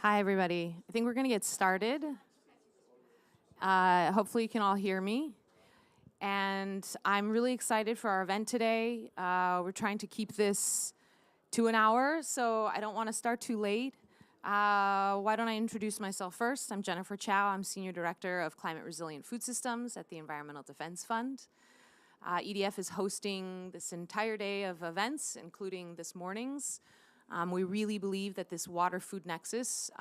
Hi, everybody. I think we're going to get started. Hopefully you can all hear me. And I'm really excited for our event today. We're trying to keep this to an hour, so I don't want to start too late. Why don't I introduce myself first? I'm Jennifer Chow. I'm Senior Director of Climate Resilient Food Systems at the Environmental Defense Fund. EDF is hosting this entire day of events, including this morning's. We really believe that this water-food nexus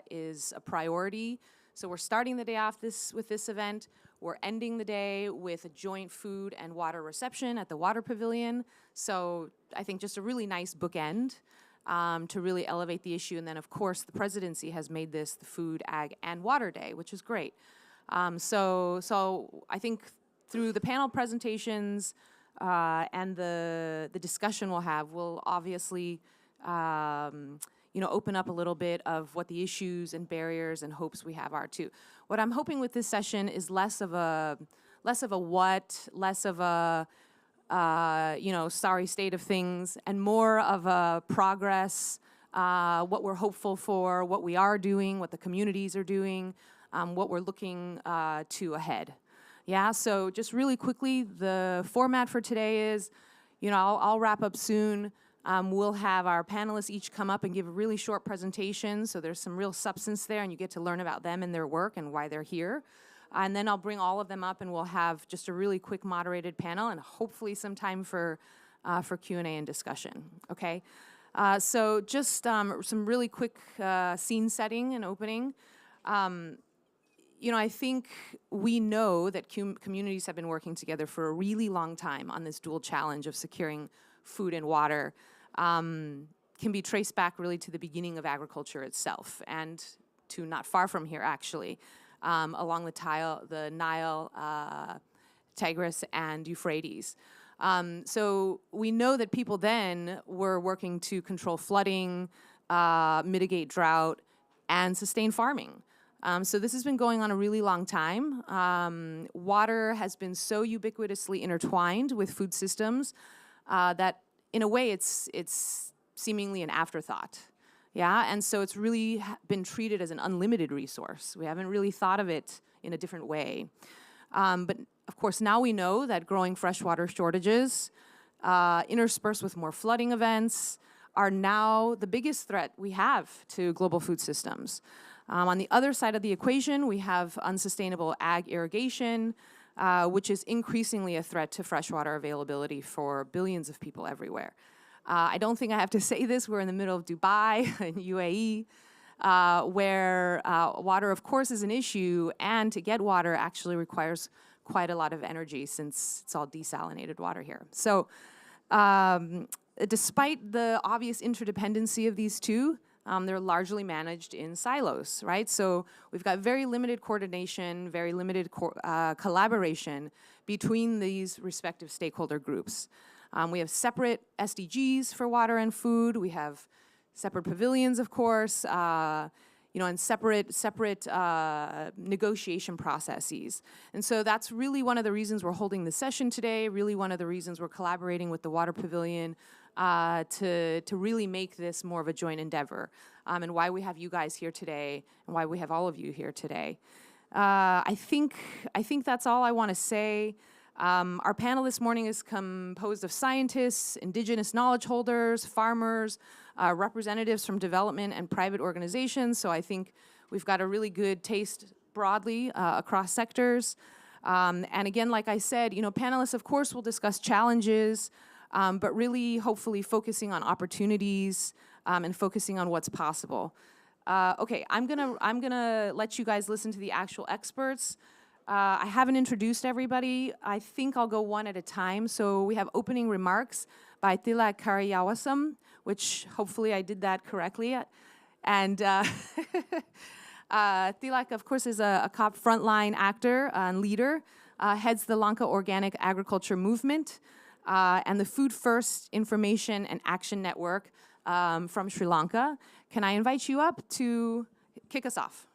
is a priority. So we're starting the day off with this event. We're ending the day with a joint food and water reception at the Water Pavilion. So I think just a really nice bookend to really elevate the issue. And then, of course, the presidency has made this the Food, Ag, and Water Day, which is great. So I think through the panel presentations and the discussion we'll obviously open up a little bit of what the issues and barriers and hopes we have are too. What I'm hoping with this session is less of a what, less of a sorry state of things, and more of a progress, what we're hopeful for, what we are doing, what the communities are doing, what we're looking to ahead. Yeah, so just really quickly, the format for today is, I'll wrap up soon. We'll have our panelists each come up and give a really short presentation, so there's some real substance there, and you get to learn about them and their work and why they're here. And then I'll bring all of them up, and we'll have just a really quick moderated panel, and hopefully some time for Q&A and discussion. Okay. So just some really quick scene setting and opening. I think we know that communities have been working together for a really long time on this dual challenge of securing food and water. Can be traced back really to the beginning of agriculture itself, and to not far from here actually, along the Nile, Tigris, and Euphrates. So we know that people then were working to control flooding, mitigate drought, and sustain farming. So this has been going on a really long time. Water has been so ubiquitously intertwined with food systems that in a way it's seemingly an afterthought. Yeah, and so it's really been treated as an unlimited resource. We haven't really thought of it in a different way. But of course, now we know that growing freshwater shortages, interspersed with more flooding events, are now the biggest threat we have to global food systems. On the other side of the equation, we have unsustainable ag irrigation, which is increasingly a threat to freshwater availability for billions of people everywhere. I don't think I have to say this. We're in the middle of Dubai in UAE, where water, of course, is an issue, and to get water actually requires quite a lot of energy since it's all desalinated water here. So despite the obvious interdependency of these two, they're largely managed in silos, right? So we've got very limited coordination, very limited collaboration between these respective stakeholder groups. We have separate SDGs for water and food. We have separate pavilions, of course, and separate negotiation processes. And so that's really one of the reasons we're holding this session today, really one of the reasons we're collaborating with the Water Pavilion to really make this more of a joint endeavor, and why we have you guys here today, and why we have all of you here today. I think that's all I want to say. Our panel this morning is composed of scientists, indigenous knowledge holders, farmers, representatives from development and private organizations. So I think we've got a really good taste broadly across sectors. And again, like I said, panelists, of course, will discuss challenges, but really, hopefully, focusing on opportunities and focusing on what's possible. Okay, I'm gonna let you guys listen to the actual experts. I haven't introduced everybody. I think I'll go one at a time. So we have opening remarks by Tilak Karayawasam, which hopefully I did that correctly. And Tilak, of course, is a COP frontline actor and leader, heads the Lanka Organic Agriculture Movement and the Food First Information and Action Network from Sri Lanka. Can I invite you up to kick us off?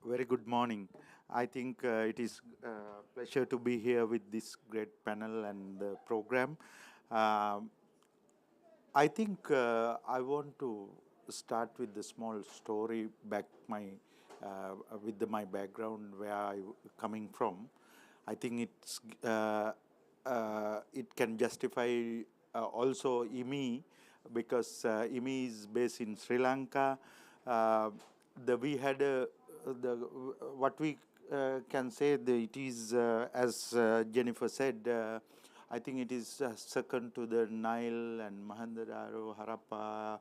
Very good morning. I think it is a pleasure to be here with this great panel and the program. Um I think I want to start with the small story back with my background where I coming from. I think it can justify also IMI because IMI is based in Sri Lanka. Uh, we had the what we can say that it is as Jennifer said. I think it is second to the Nile and Mohenjo-daro, Harappa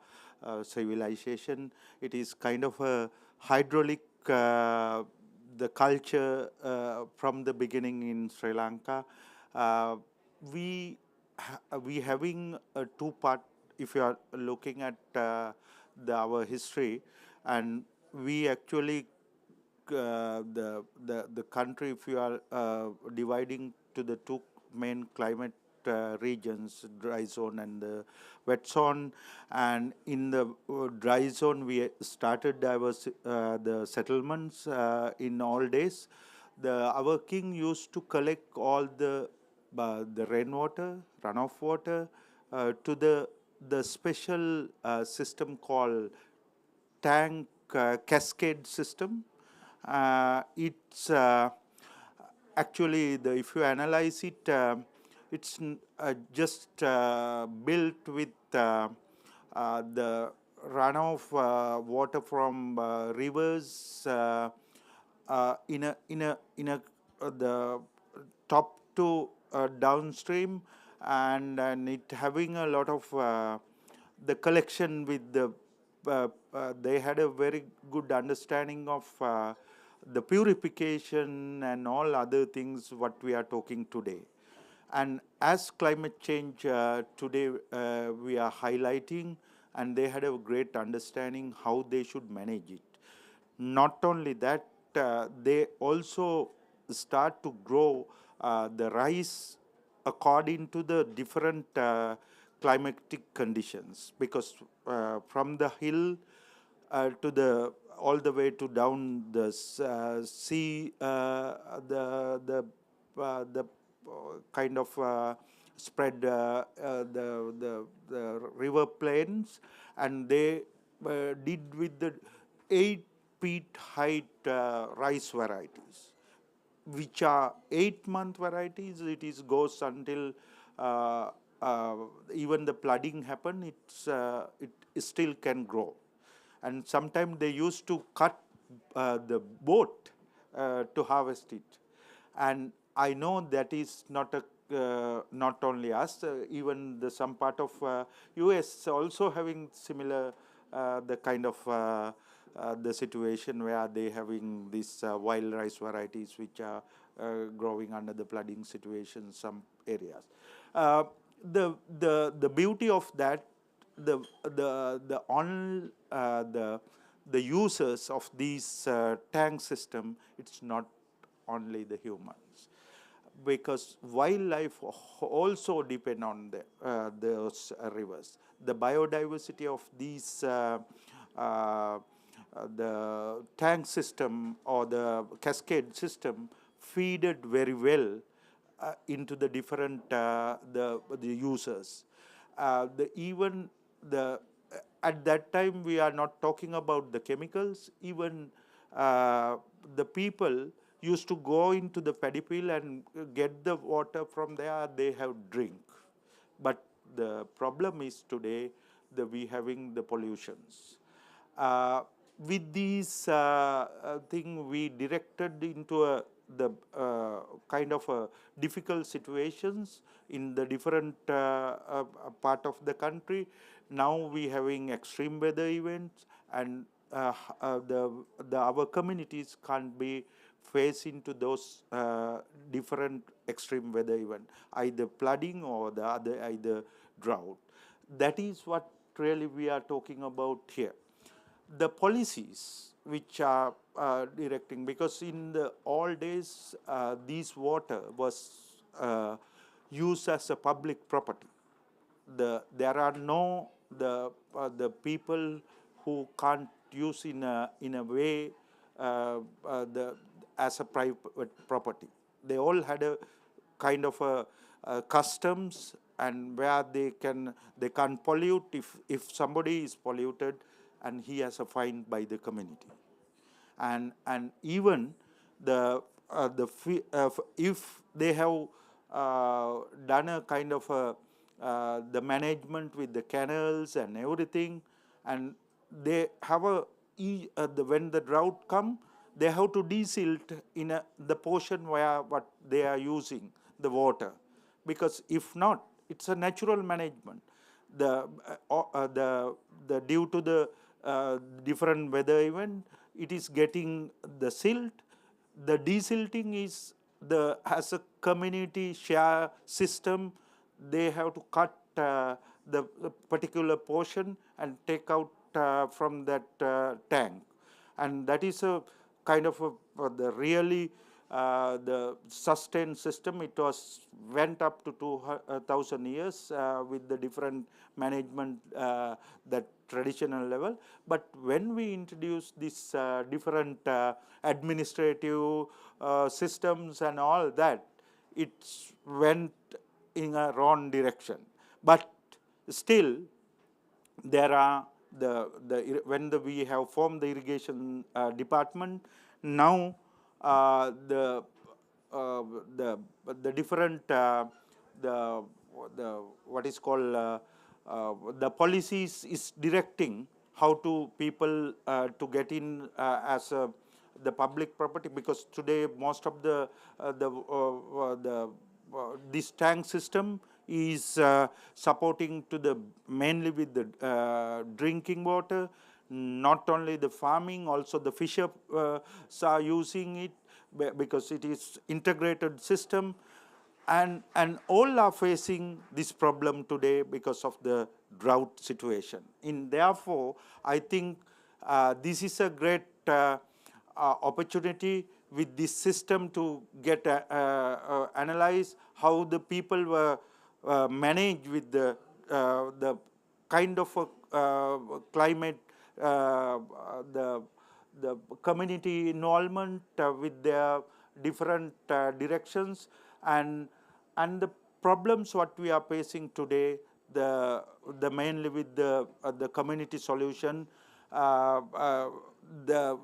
civilization. It is kind of a hydraulic the culture from the beginning in Sri Lanka. Uh, we having a two part. If you are looking at our history, and we actually the country, if you are dividing to the two main climate regions, dry zone and the wet zone, and in the dry zone we started the settlements in all days. Our king used to collect all the rainwater, runoff water to the special system called tank cascade system. It's actually if you analyze it, it's just built with the runoff water from rivers the top to downstream, and it having a lot of the collection with they had a very good understanding of the purification and all other things what we are talking today. And as climate change today we are highlighting, and they had a great understanding how they should manage it. Not only that, they also start to grow the rice according to the different climatic conditions, because from the hill to the all the way to down the sea, the kind of spread the river plains, and they did with the 8 feet height rice varieties, which are 8 month varieties. It is goes until uh, uh, even the flooding happen. It still can grow, and sometimes they used to cut the boat to harvest it. And I know that is not only us, even some part of US also having similar the kind of the situation where they having these wild rice varieties which are growing under the flooding situation in some areas. Uh, the beauty of that, the on the users of these tank system, it's not only the humans, because wildlife also depend on those rivers. The biodiversity of these the tank system or the cascade system feeded very well into the different the users. Even the at that time we are not talking about the chemicals. Even the people used to go into the paddy field and get the water from there. They have drink. But the problem is today that we having the pollutions. With these thing, we directed into the kind of difficult situations in the different part of the country. Now we having extreme weather events, and our communities can't be face into those different extreme weather event, either flooding or the other either drought. That is what really we are talking about here. The policies which are directing, because in the old days these water was used as a public property. There are no the people who can't use in a way the as a private property. They all had a kind of a customs, and where they can't pollute. If somebody is polluted, and he has a fine by the community, and even if they have done a kind of the management with the canals and everything, and they have when the drought come, they have to desilt in the portion where what they are using the water, because if not, it's a natural management. The due to the different weather event, it is getting the silt. The desilting is as a community share system. They have to cut the particular portion and take out from that tank, and that is a kind of the really the sustained system. It went up to 2,000 years with the different management, that traditional level. But when we introduce this different administrative systems and all that, it went in a wrong direction. But still, there are when we have formed the irrigation department, now the different the what is called the policies is directing how to people to get in as the public property, because today most of this tank system is supporting to the mainly with the drinking water. Not only the farming, also the fishers are using it, because it is integrated system, and all are facing this problem today because of the drought situation. Therefore, I think this is a great opportunity with this system to get analyze how the people were managed with the kind of climate, the community involvement with their different directions, and the problems what we are facing today, the mainly with the community solution.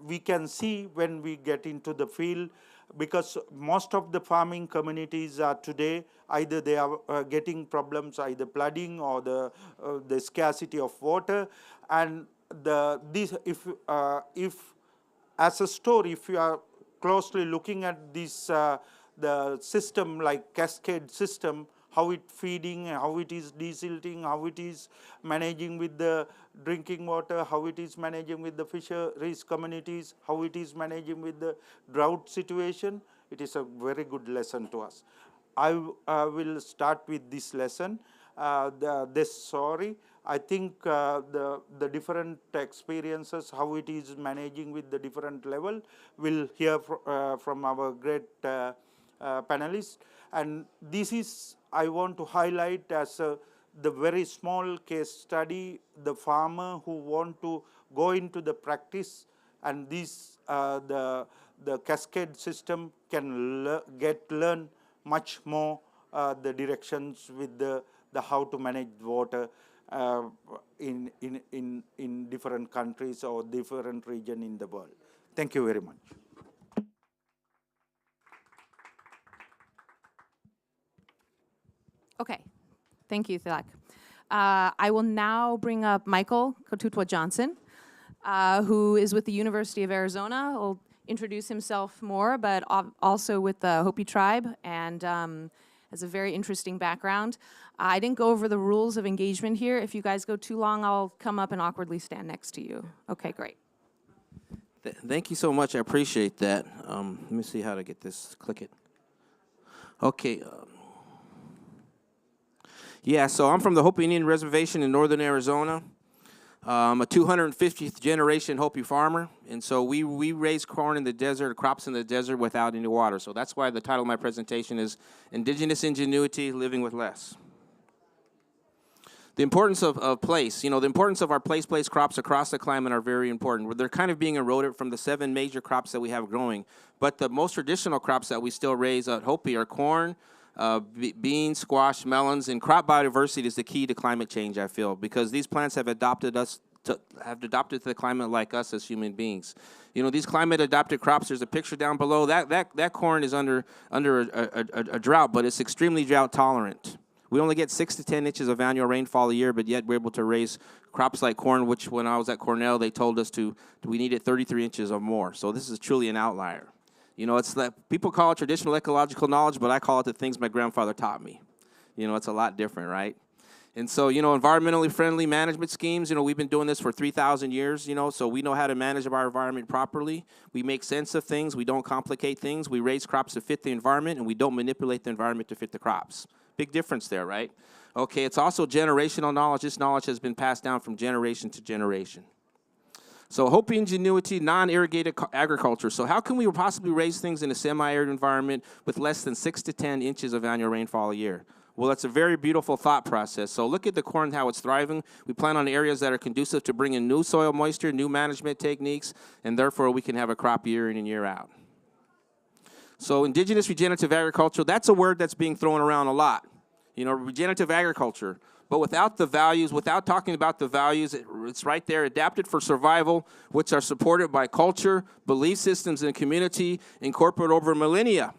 We can see when we get into the field, because most of the farming communities are today either they are getting problems, either flooding or the scarcity of water. And if as a story, if you are closely looking at this the system like cascade system, how it feeding, how it is desilting, how it is managing with the drinking water, how it is managing with the fisheries communities, how it is managing with the drought situation, it is a very good lesson to us. I will start with this lesson. I think the different experiences, how it is managing with the different level, we'll hear from our great panelists. And this is, I want to highlight as the very small case study, the farmer who want to go into the practice, and this the cascade system can learn much more the directions with the how to manage water in different countries or different region in the world. Thank you very much. Okay, thank you, Thilak. I will now bring up Michael Kotutwa Johnson, who is with the University of Arizona. He'll introduce himself more, but also with the Hopi tribe, and has a very interesting background. I didn't go over the rules of engagement here. If you guys go too long, I'll come up and awkwardly stand next to you. Okay, great. Thank you so much. I appreciate that. Let me see how to get this. Click it. Okay. Yeah, so I'm from the Hopi Indian Reservation in northern Arizona. I'm a 250th generation Hopi farmer, and so we raise corn in the desert, crops in the desert without any water. So that's why the title of my presentation is Indigenous Ingenuity, Living with Less. The importance of place, the importance of our place crops across the climate are very important. They're kind of being eroded from the 7 major crops that we have growing. But the most traditional crops that we still raise at Hopi are corn, beans, squash, melons, and crop biodiversity is the key to climate change, I feel, because these plants have adopted to the climate like us as human beings. These climate adapted crops, there's a picture down below. That corn is under a drought, but it's extremely drought tolerant. We only get 6 to 10 inches of annual rainfall a year, but yet we're able to raise crops like corn, which when I was at Cornell, they told us we needed 33 inches or more. So this is truly an outlier. It's like people call it traditional ecological knowledge, but I call it the things my grandfather taught me. It's a lot different, right? And so, environmentally friendly management schemes, we've been doing this for 3,000 years, so we know how to manage our environment properly. We make sense of things. We don't complicate things. We raise crops to fit the environment, and we don't manipulate the environment to fit the crops. Big difference there, right? Okay, it's also generational knowledge. This knowledge has been passed down from generation to generation. So Hopi ingenuity, non-irrigated agriculture. So how can we possibly raise things in a semi-arid environment with less than 6 to 10 inches of annual rainfall a year? Well, that's a very beautiful thought process. So look at the corn, how it's thriving. We plant on areas that are conducive to bringing new soil moisture, new management techniques, and therefore we can have a crop year in and year out. So indigenous regenerative agriculture, that's a word that's being thrown around a lot. Regenerative agriculture. But without the values, without talking about the values, it's right there, adapted for survival, which are supported by culture, belief systems, and community, incorporated over millennia.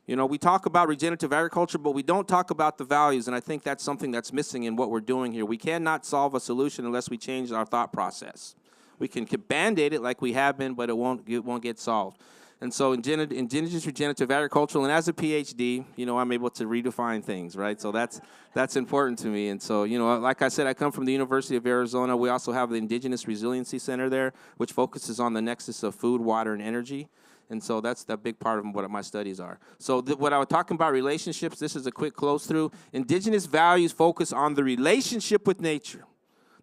We talk about regenerative agriculture, but we don't talk about the values, and I think that's something that's missing in what we're doing here. We cannot solve a solution unless we change our thought process. We can Band-Aid it like we have been, but it won't get solved. And so indigenous regenerative agriculture, and as a PhD, I'm able to redefine things, right? So that's important to me. And so, like I said, I come from the University of Arizona. We also have the Indigenous Resiliency Center there, which focuses on the nexus of food, water, and energy. And so that's the big part of what my studies are. So what I was talking about relationships, this is a quick close through. Indigenous values focus on the relationship with nature.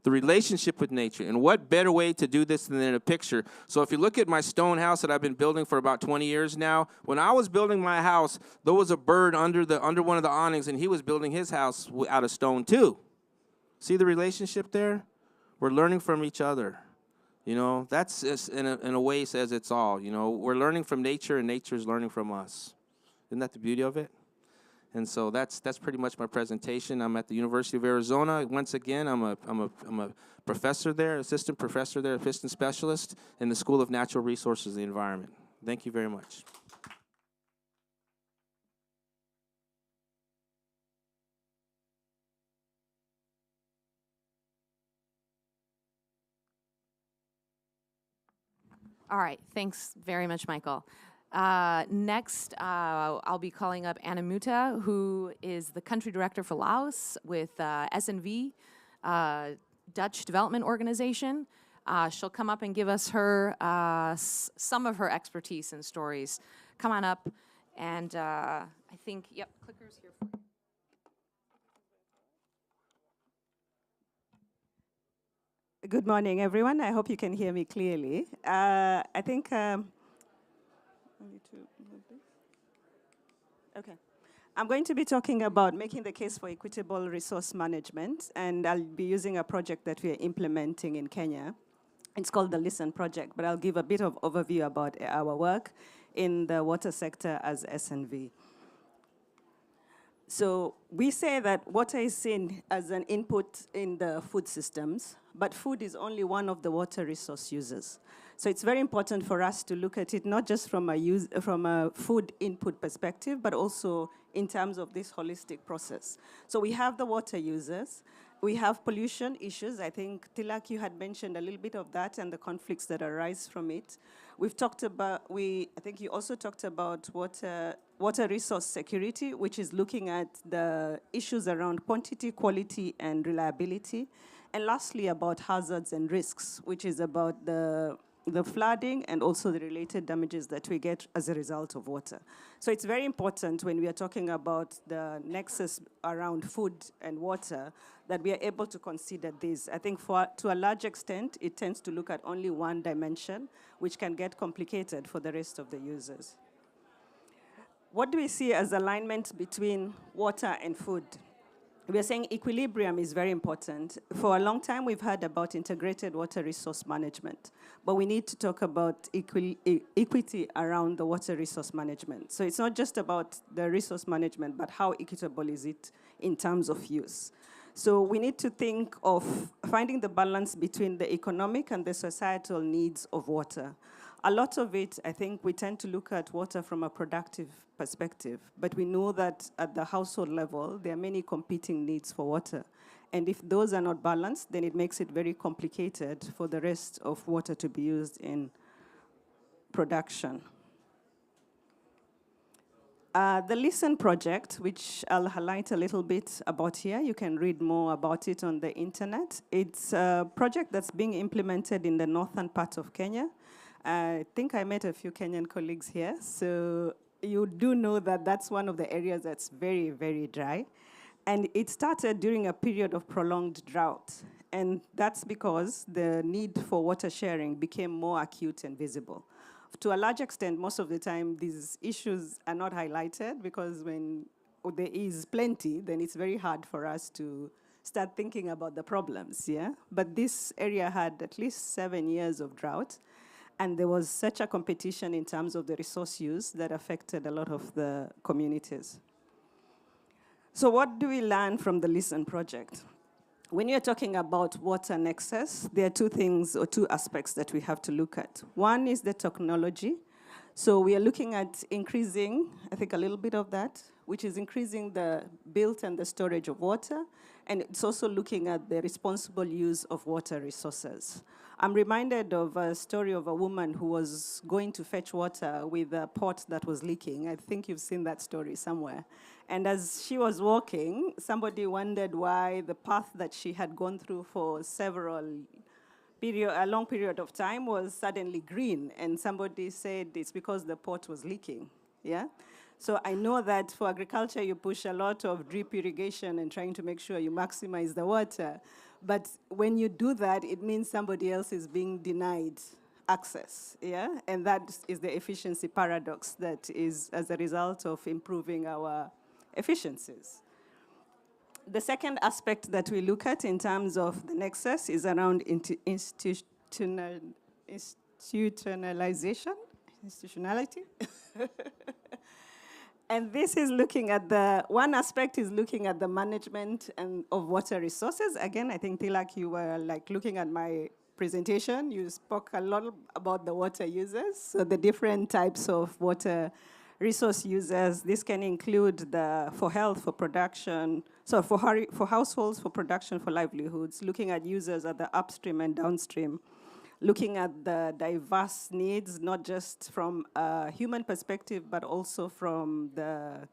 The relationship with nature. And what better way to do this than in a picture? So if you look at my stone house that I've been building for about 20 years now, when I was building my house, there was a bird under one of the awnings, and he was building his house out of stone too. See the relationship there? We're learning from each other. That's just, in a way says it's all. We're learning from nature, and nature's learning from us. Isn't that the beauty of it? And so that's pretty much my presentation. I'm at the University of Arizona. Once again, I'm a professor there, assistant professor there, assistant specialist in the School of Natural Resources and the Environment. Thank you very much. All right, thanks very much, Michael. Next, I'll be calling up Anna Muta, who is the country director for Laos with SNV, Dutch Development Organization. She'll come up and give us her some of her expertise and stories. Come on up, and I think, yep, clicker's here for you. Good morning, everyone. I hope you can hear me clearly. I think I need to move this. Okay. I'm going to be talking about making the case for equitable resource management, and I'll be using a project that we are implementing in Kenya. It's called the Listen Project, but I'll give a bit of overview about our work in the water sector as SNV. So we say that water is seen as an input in the food systems, but food is only one of the water resource users. So it's very important for us to look at it not just from a food input perspective, but also in terms of this holistic process. So we have the water users. We have pollution issues. I think, Tilak, you had mentioned a little bit of that and the conflicts that arise from it. We've talked about, I think you also talked about water resource security, which is looking at the issues around quantity, quality, and reliability. And lastly, about hazards and risks, which is about the flooding and also the related damages that we get as a result of water. So it's very important when we are talking about the nexus around food and water that we are able to consider this. I think to a large extent, it tends to look at only one dimension, which can get complicated for the rest of the users. What do we see as alignment between water and food? we are saying equilibrium is very important. For a long time, we've heard about integrated water resource management, but we need to talk about equity around the water resource management. So it's not just about the resource management, but how equitable is it in terms of use. So we need to think of finding the balance between the economic and the societal needs of water. A lot of it, I think, we tend to look at water from a productive perspective, but we know that at the household level, there are many competing needs for water. And if those are not balanced, then it makes it very complicated for the rest of water to be used in production. The LISTEN project, which I'll highlight a little bit about here, you can read more about it on the internet. It's a project that's being implemented in the northern part of Kenya. I think I met a few Kenyan colleagues here, so you do know that that's one of the areas that's very, very dry. And it started during a period of prolonged drought. And that's because the need for water sharing became more acute and visible. To a large extent, most of the time, these issues are not highlighted because when there is plenty, then it's very hard for us to start thinking about the problems, yeah? But this area had at least 7 years of drought, and there was such a competition in terms of the resource use that affected a lot of the communities. So what do we learn from the LISTEN project? When you're talking about water nexus, there are two things or two aspects that we have to look at. One is the technology. So we are looking at increasing, I think a little bit of that, which is increasing the built and the storage of water, and it's also looking at the responsible use of water resources. I'm reminded of a story of a woman who was going to fetch water with a pot that was leaking. I think you've seen that story somewhere. And as she was walking, somebody wondered why the path that she had gone through for a long period of time was suddenly green. And somebody said it's because the pot was leaking, yeah? So I know that for agriculture, you push a lot of drip irrigation and trying to make sure you maximize the water. But when you do that, it means somebody else is being denied access, yeah? And that is the efficiency paradox that is as a result of improving our efficiencies. The second aspect that we look at in terms of the nexus is around institutionality. And this is looking at one aspect is looking at the management of water resources. Again, I think, Tilak, you were looking at my presentation. You spoke a lot about the water users, so the different types of water resource users. This can include for health, for production, so for households, for production, for livelihoods, looking at users at the upstream and downstream, looking at the diverse needs, not just from a human perspective, but also from the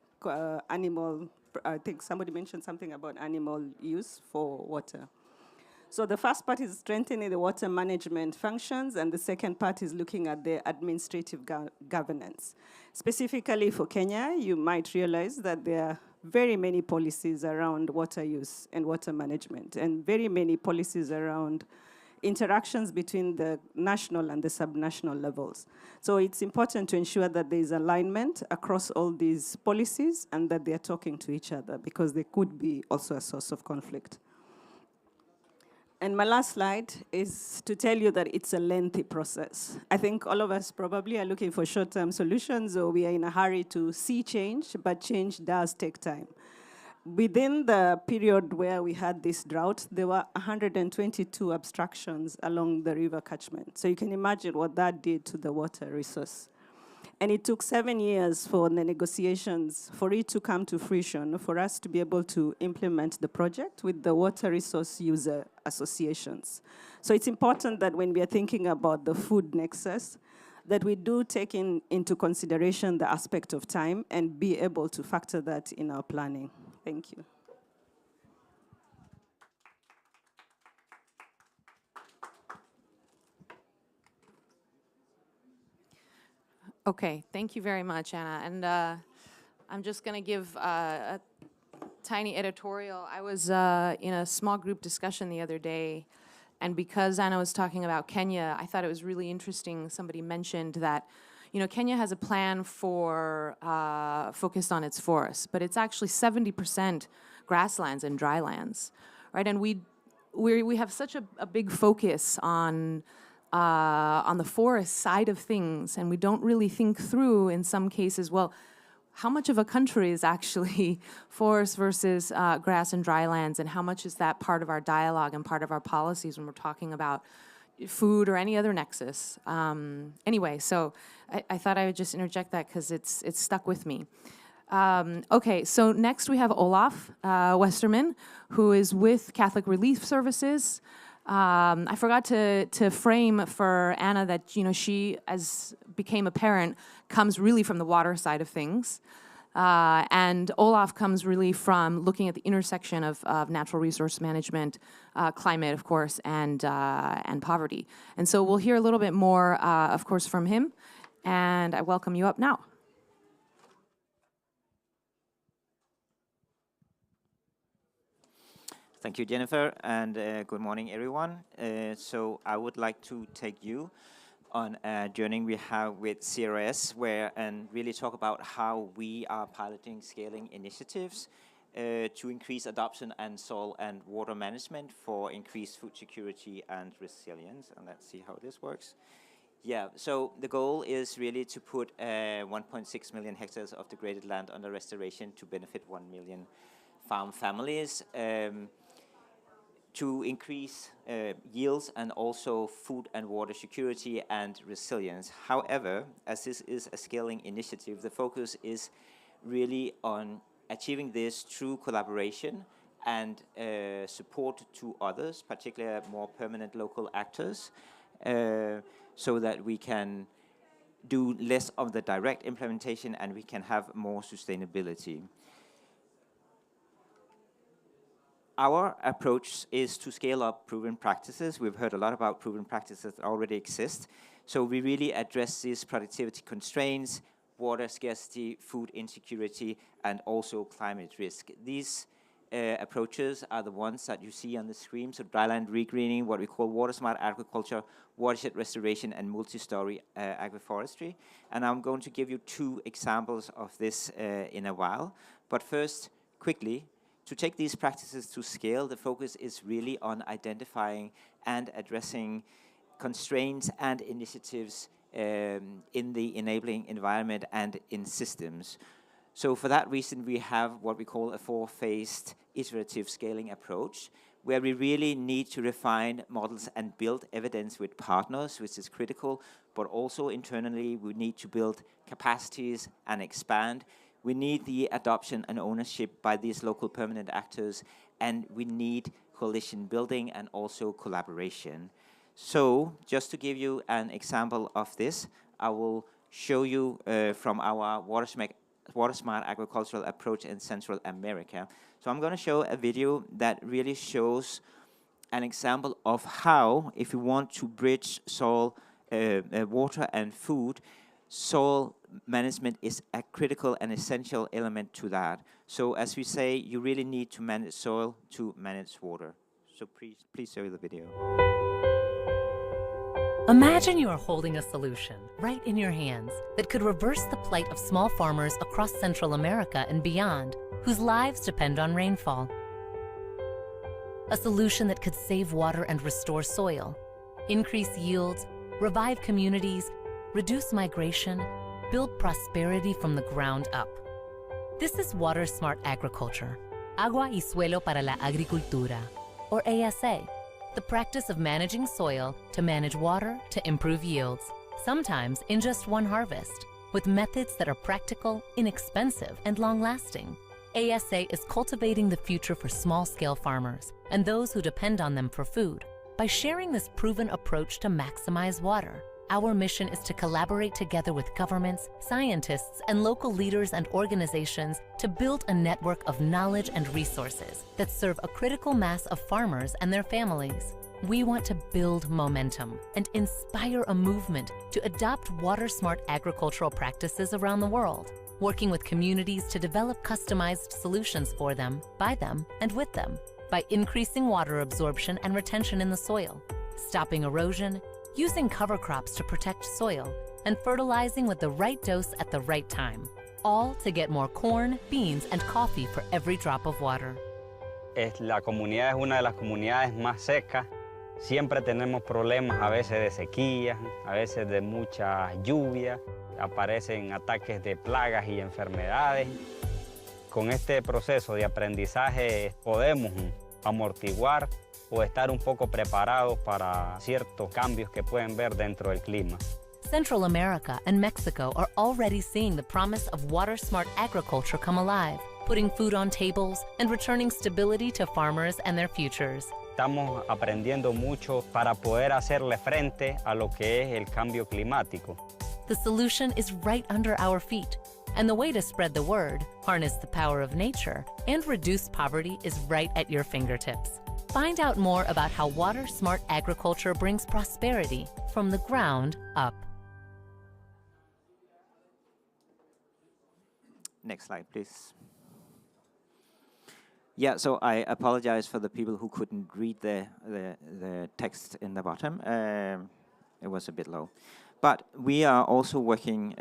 animal. I think somebody mentioned something about animal use for water. So the first part is strengthening the water management functions, and the second part is looking at the administrative governance. Specifically for Kenya, you might realize that there are very many policies around water use and water management, and very many policies around interactions between the national and the subnational levels. So it's important to ensure that there is alignment across all these policies and that they are talking to each other, because they could be also a source of conflict. And my last slide is to tell you that it's a lengthy process. I think all of us probably are looking for short-term solutions, or we are in a hurry to see change, but change does take time. Within the period where we had this drought, there were 122 obstructions along the river catchment. So you can imagine what that did to the water resource. And it took 7 years for the negotiations, for it to come to fruition, for us to be able to implement the project with the water resource user associations. So it's important that when we are thinking about the food nexus, that we do take into consideration the aspect of time and be able to factor that in our planning. Thank you. Okay, thank you very much, Anna. And I'm just going to give a tiny editorial. I was in a small group discussion the other day, and because Anna was talking about Kenya, I thought it was really interesting. Somebody mentioned that, Kenya has a plan for focused on its forests, but it's actually 70% grasslands and drylands, right? And we have such a big focus on the forest side of things, and we don't really think through, in some cases, well, how much of a country is actually forest versus grass and drylands, and how much is that part of our dialogue and part of our policies when we're talking about food or any other nexus? Anyway, so I thought I would just interject that because it's stuck with me. Okay, so next we have Olaf Westerman, who is with Catholic Relief Services. I forgot to frame for Anna that she, as became a parent, comes really from the water side of things, and Olaf comes really from looking at the intersection of natural resource management, climate, of course, and poverty. And so we'll hear a little bit more, of course, from him. And I welcome you up now. Thank you, Jennifer, and good morning, everyone. So I would like to take you on a journey we have with CRS, and really talk about how we are piloting scaling initiatives to increase adoption and soil and water management for increased food security and resilience. And let's see how this works. Yeah, so the goal is really to put 1.6 million hectares of degraded land under restoration to benefit 1 million farm families. To increase yields and also food and water security and resilience. However, as this is a scaling initiative, the focus is really on achieving this through collaboration and support to others, particularly more permanent local actors, so that we can do less of the direct implementation and we can have more sustainability. Our approach is to scale up proven practices. We've heard a lot about proven practices that already exist. So we really address these productivity constraints, water scarcity, food insecurity, and also climate risk. These approaches are the ones that you see on the screen. So dryland regreening, what we call water smart agriculture, watershed restoration, and multi-story agroforestry. And I'm going to give you 2 examples of this in a while. But first, quickly, to take these practices to scale, the focus is really on identifying and addressing constraints and initiatives in the enabling environment and in systems. So for that reason, we have what we call a 4-phased iterative scaling approach, where we really need to refine models and build evidence with partners, which is critical, but also internally we need to build capacities and expand. We need the adoption and ownership by these local permanent actors, and we need coalition building and also collaboration. So just to give you an example of this, I will show you from our water smart agricultural approach in Central America. So I'm going to show a video that really shows an example of how, if you want to bridge soil, water and food, soil management is a critical and essential element to that. So as we say, you really need to manage soil to manage water. So please show the video. Imagine you are holding a solution right in your hands that could reverse the plight of small farmers across Central America and beyond, whose lives depend on rainfall. A solution that could save water and restore soil, increase yields, revive communities, reduce migration, build prosperity from the ground up. This is Water Smart Agriculture, Agua y Suelo para la Agricultura, or ASA, the practice of managing soil to manage water to improve yields, sometimes in just one harvest, with methods that are practical, inexpensive, and long-lasting. ASA is cultivating the future for small-scale farmers and those who depend on them for food. By sharing this proven approach to maximize water, our mission is to collaborate together with governments, scientists, and local leaders and organizations to build a network of knowledge and resources that serve a critical mass of farmers and their families. We want to build momentum and inspire a movement to adopt water-smart agricultural practices around the world, working with communities to develop customized solutions for them, by them, and with them, by increasing water absorption and retention in the soil, stopping erosion, using cover crops to protect soil, and fertilizing with the right dose at the right time, all to get more corn, beans, and coffee for every drop of water. La comunidad es una de las comunidades más secas. Siempre tenemos problemas a veces de sequía, a veces de mucha lluvia. Aparecen ataques de plagas y enfermedades. Con este proceso de aprendizaje podemos amortiguar o estar un poco preparados para ciertos cambios que pueden ver dentro del clima. Central America and Mexico are already seeing the promise of water-smart agriculture come alive, putting food on tables and returning stability to farmers and their futures. Estamos aprendiendo mucho para poder hacerle frente a lo que es el cambio climático. The solution is right under our feet, and the way to spread the word, harness the power of nature, and reduce poverty is right at your fingertips. Find out more about how water-smart agriculture brings prosperity from the ground up. Next slide, please. Yeah, so I apologize for the people who couldn't read the text in the bottom. It was a bit low. But we are also working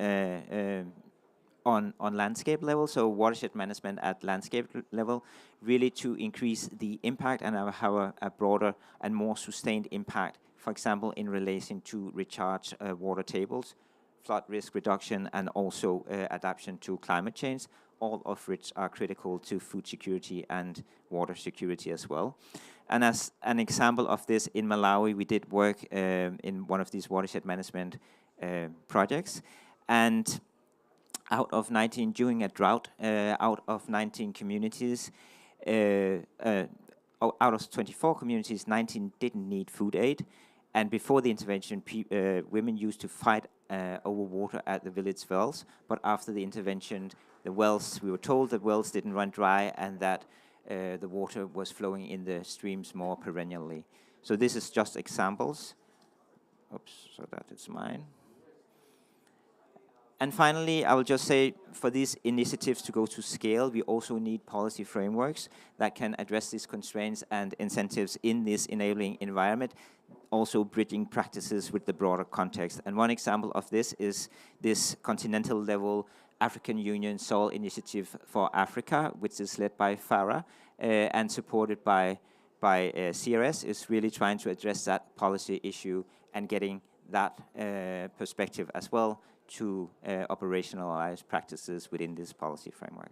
on landscape level, so watershed management at landscape level, really to increase the impact and have a broader and more sustained impact, for example, in relation to recharge water tables, flood risk reduction, and also adaptation to climate change, all of which are critical to food security and water security as well. And as an example of this, in Malawi, we did work in one of these watershed management projects. And out of 19, during a drought, out of 19 communities, out of 24 communities, 19 didn't need food aid. And before the intervention, women used to fight over water at the village wells. But after the intervention, the wells, we were told that wells didn't run dry and that the water was flowing in the streams more perennially. So this is just examples. Oops, so that is mine. And finally, I will just say, for these initiatives to go to scale, we also need policy frameworks that can address these constraints and incentives in this enabling environment, also bridging practices with the broader context. And one example of this is this continental level African Union Soil Initiative for Africa, which is led by FARA and supported by CRS, is really trying to address that policy issue and getting that perspective as well to operationalize practices within this policy framework.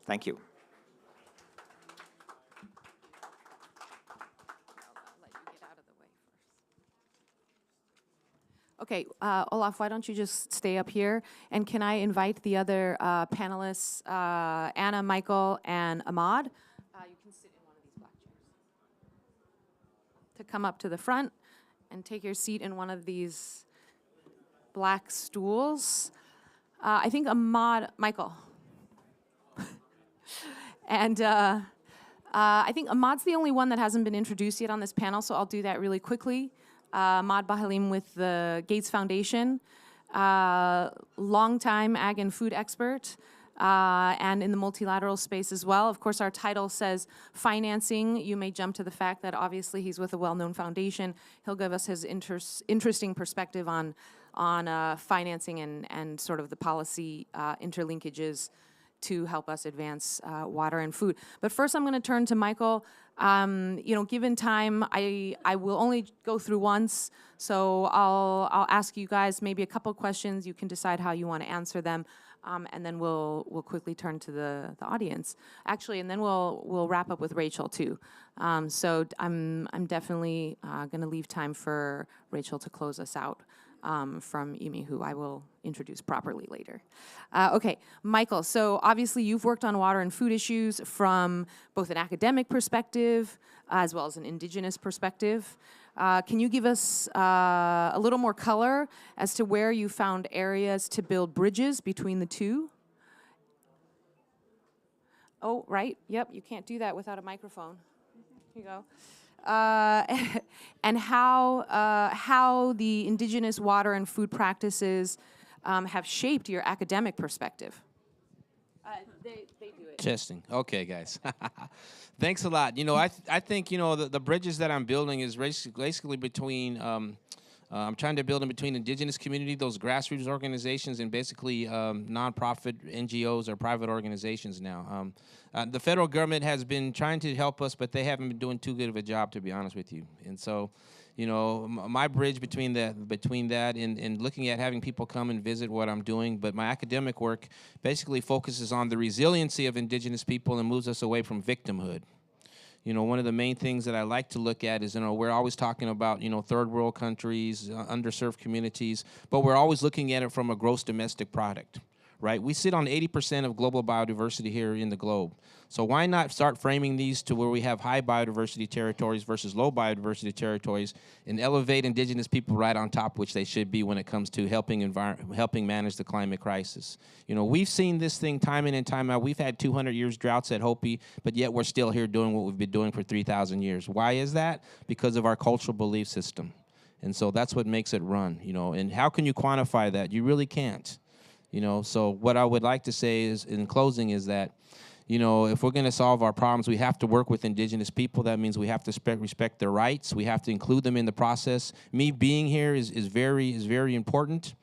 Thank you. Okay, Olaf, why don't you just stay up here? And can I invite the other panelists, Anna, Michael, and Ahmad? You can sit in one of these black chairs. To come up to the front and take your seat in one of these black stools. I think Ahmad, Michael. And I think Ahmad's the only one that hasn't been introduced yet on this panel, so I'll do that really quickly. Ahmad Bahalim with the Gates Foundation, longtime ag and food expert, and in the multilateral space as well. Of course, our title says financing. You may jump to the fact that obviously he's with a well-known foundation. He'll give us his interesting perspective on financing and sort of the policy interlinkages to help us advance water and food. But first, I'm going to turn to Michael. Given time, I will only go through once, so I'll ask you guys maybe a couple questions. You can decide how you want to answer them, and then we'll quickly turn to the audience. Actually, and then we'll wrap up with Rachel too. So I'm definitely going to leave time for Rachel to close us out. From Imi, who I will introduce properly later. Okay, Michael, so obviously you've worked on water and food issues from both an academic perspective as well as an indigenous perspective. Can you give us a little more color as to where you found areas to build bridges between the two? Oh, right, yep, you can't do that without a microphone. Here you go. And how the indigenous water and food practices have shaped your academic perspective. They do it. Testing. Okay, guys. Thanks a lot. I think, the bridges that I'm building is basically between I'm trying to build in between indigenous community, those grassroots organizations, and basically nonprofit NGOs or private organizations now. The federal government has been trying to help us, but they haven't been doing too good of a job, to be honest with you. And so, you know, my bridge between that and looking at having people come and visit what I'm doing, but my academic work basically focuses on the resiliency of indigenous people and moves us away from victimhood. You know, one of the main things that I like to look at is, you know, we're always talking about, you know, third world countries, underserved communities, but we're always looking at it from a gross domestic product, right? We sit on 80% of global biodiversity here in the globe. So why not start framing these to where we have high biodiversity territories versus low biodiversity territories and elevate indigenous people right on top, which they should be when it comes to helping manage the climate crisis. You know, we've seen this thing time in and time out. We've had 200 years droughts at Hopi, but yet we're still here doing what we've been doing for 3,000 years. Why is that? Because of our cultural belief system. And so that's what makes it run, you know. And how can you quantify that? You really can't. You know, so what I would like to say is, in closing, is that, you know, if we're going to solve our problems, we have to work with indigenous people. That means we have to respect their rights. We have to include them in the process. Me being here is very important.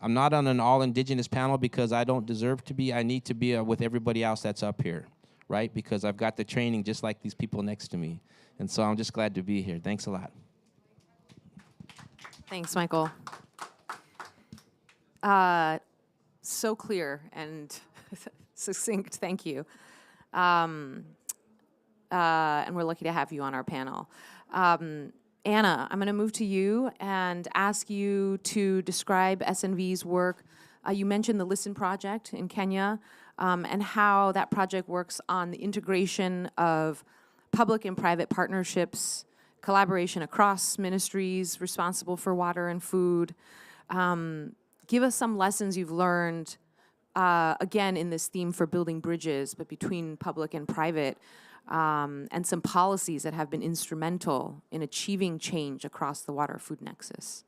I'm not on an all-indigenous panel because I don't deserve to be. I need to be with everybody else that's up here, right? Because I've got the training just like these people next to me. And so I'm just glad to be here. Thanks a lot. Thanks, Michael. So clear and succinct, thank you. And we're lucky to have you on our panel. Anna, I'm going to move to you and ask you to describe SNV's work. You mentioned the Listen Project in Kenya and how that project works on the integration of public and private partnerships, collaboration across ministries responsible for water and food. Give us some lessons you've learned, again, in this theme for building bridges, but between public and private, and some policies that have been instrumental in achieving change across the water-food nexus.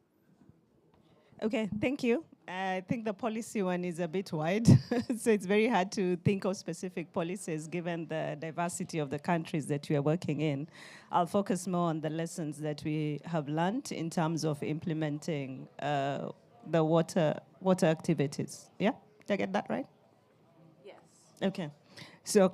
Okay, thank you. I think the policy one is a bit wide, so it's very hard to think of specific policies given the diversity of the countries that we are working in. I'll focus more on the lessons that we have learned in terms of implementing the water activities. Yeah? Did I get that right? Yes. Okay. So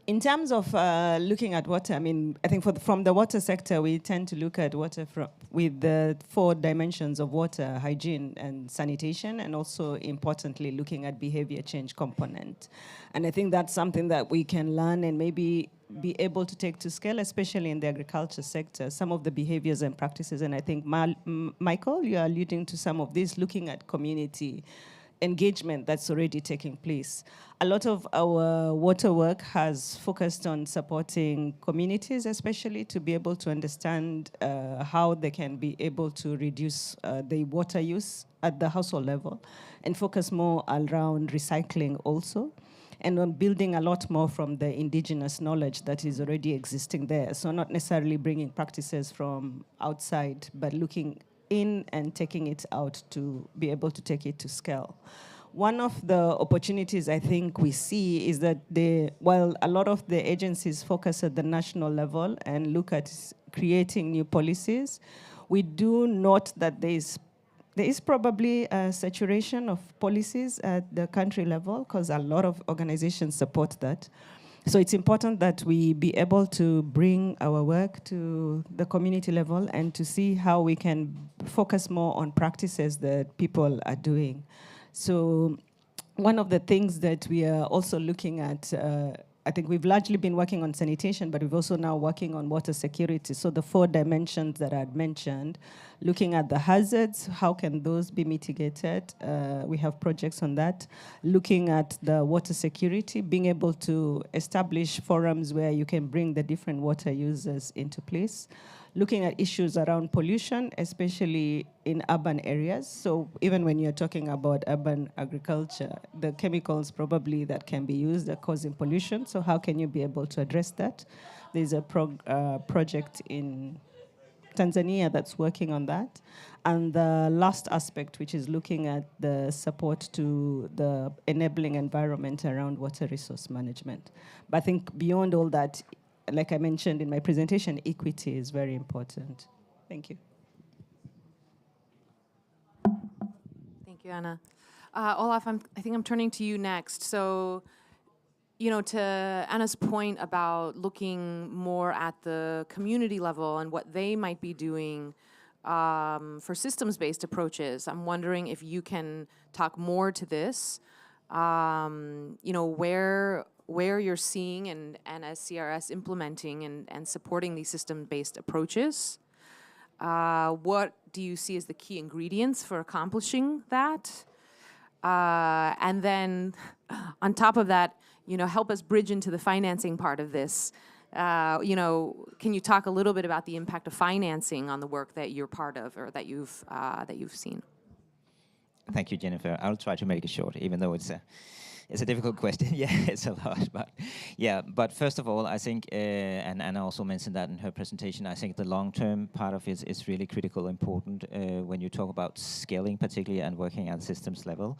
in terms of looking at water, I mean, I think from the water sector, we tend to look at water with the 4 dimensions of water: hygiene and sanitation, and also, importantly, looking at behavior change component. And I think that's something that we can learn and maybe be able to take to scale, especially in the agriculture sector, some of the behaviors and practices. And I think, Michael, you are alluding to some of this, looking at community engagement that's already taking place. A lot of our water work has focused on supporting communities, especially to be able to understand how they can be able to reduce the water use at the household level, and focus more around recycling also, and on building a lot more from the indigenous knowledge that is already existing there. So not necessarily bringing practices from outside, but looking in and taking it out to be able to take it to scale. One of the opportunities I think we see is that while a lot of the agencies focus at the national level and look at creating new policies, we do note that there is probably a saturation of policies at the country level, because a lot of organizations support that. So it's important that we be able to bring our work to the community level and to see how we can focus more on practices that people are doing. So one of the things that we are also looking at, I think we've largely been working on sanitation, but we've also now working on water security. So the 4 dimensions that I had mentioned, looking at the hazards, how can those be mitigated? We have projects on that. Looking at the water security, being able to establish forums where you can bring the different water users into place. Looking at issues around pollution, especially in urban areas. So even when you're talking about urban agriculture, the chemicals probably that can be used are causing pollution. So how can you be able to address that? There's a project in Tanzania that's working on that. And the last aspect, which is looking at the support to the enabling environment around water resource management. But I think beyond all that, like I mentioned in my presentation, equity is very important. Thank you. Thank you, Anna. Olaf, I think I'm turning to you next. So, to Anna's point about looking more at the community level and what they might be doing for systems-based approaches, I'm wondering if you can talk more to this. Where you're seeing and as CRS implementing and supporting these system-based approaches. What do you see as the key ingredients for accomplishing that? And then on top of that, help us bridge into the financing part of this. Can you talk a little bit about the impact of financing on the work that you're part of or that you've seen? Thank you, Jennifer. I'll try to make it short, even though it's a difficult question. Yeah, it's a lot, but yeah. But first of all, I think, and Anna also mentioned that in her presentation, I think the long-term part of it is really critical, important when you talk about scaling, particularly, and working at systems level.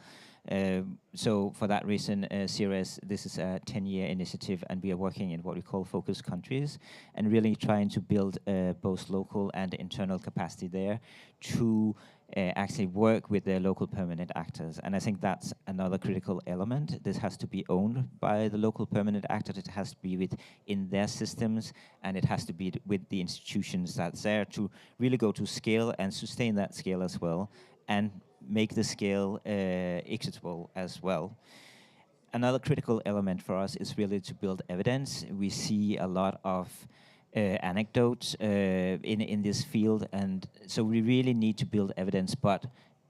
So for that reason, CRS, this is a 10-year initiative, and we are working in what we call focus countries, and really trying to build both local and internal capacity there to actually work with the local permanent actors. And I think that's another critical element. This has to be owned by the local permanent actors. It has to be within their systems, and it has to be with the institutions that's there to really go to scale and sustain that scale as well, and make the scale equitable as well. Another critical element for us is really to build evidence. We see a lot of anecdotes in this field, and so we really need to build evidence, but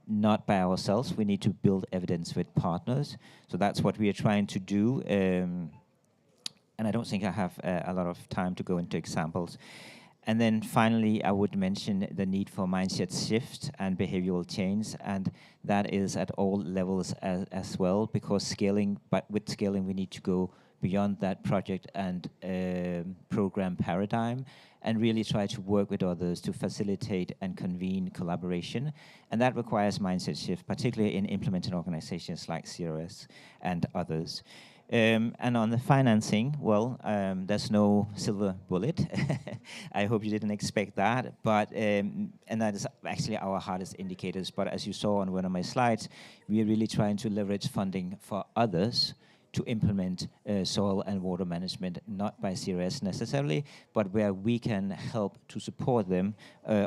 not by ourselves. We need to build evidence with partners. So that's what we are trying to do. And I don't think I have a lot of time to go into examples. And then finally, I would mention the need for mindset shift and behavioral change, and that is at all levels as well, because with scaling, we need to go beyond that project and program paradigm and really try to work with others to facilitate and convene collaboration. And that requires mindset shift, particularly in implementing organizations like CRS and others. And on the financing, well, there's no silver bullet. I hope you didn't expect that. But and that is actually our hardest indicators. But as you saw on one of my slides, we are really trying to leverage funding for others to implement soil and water management, not by CRS necessarily, but where we can help to support them,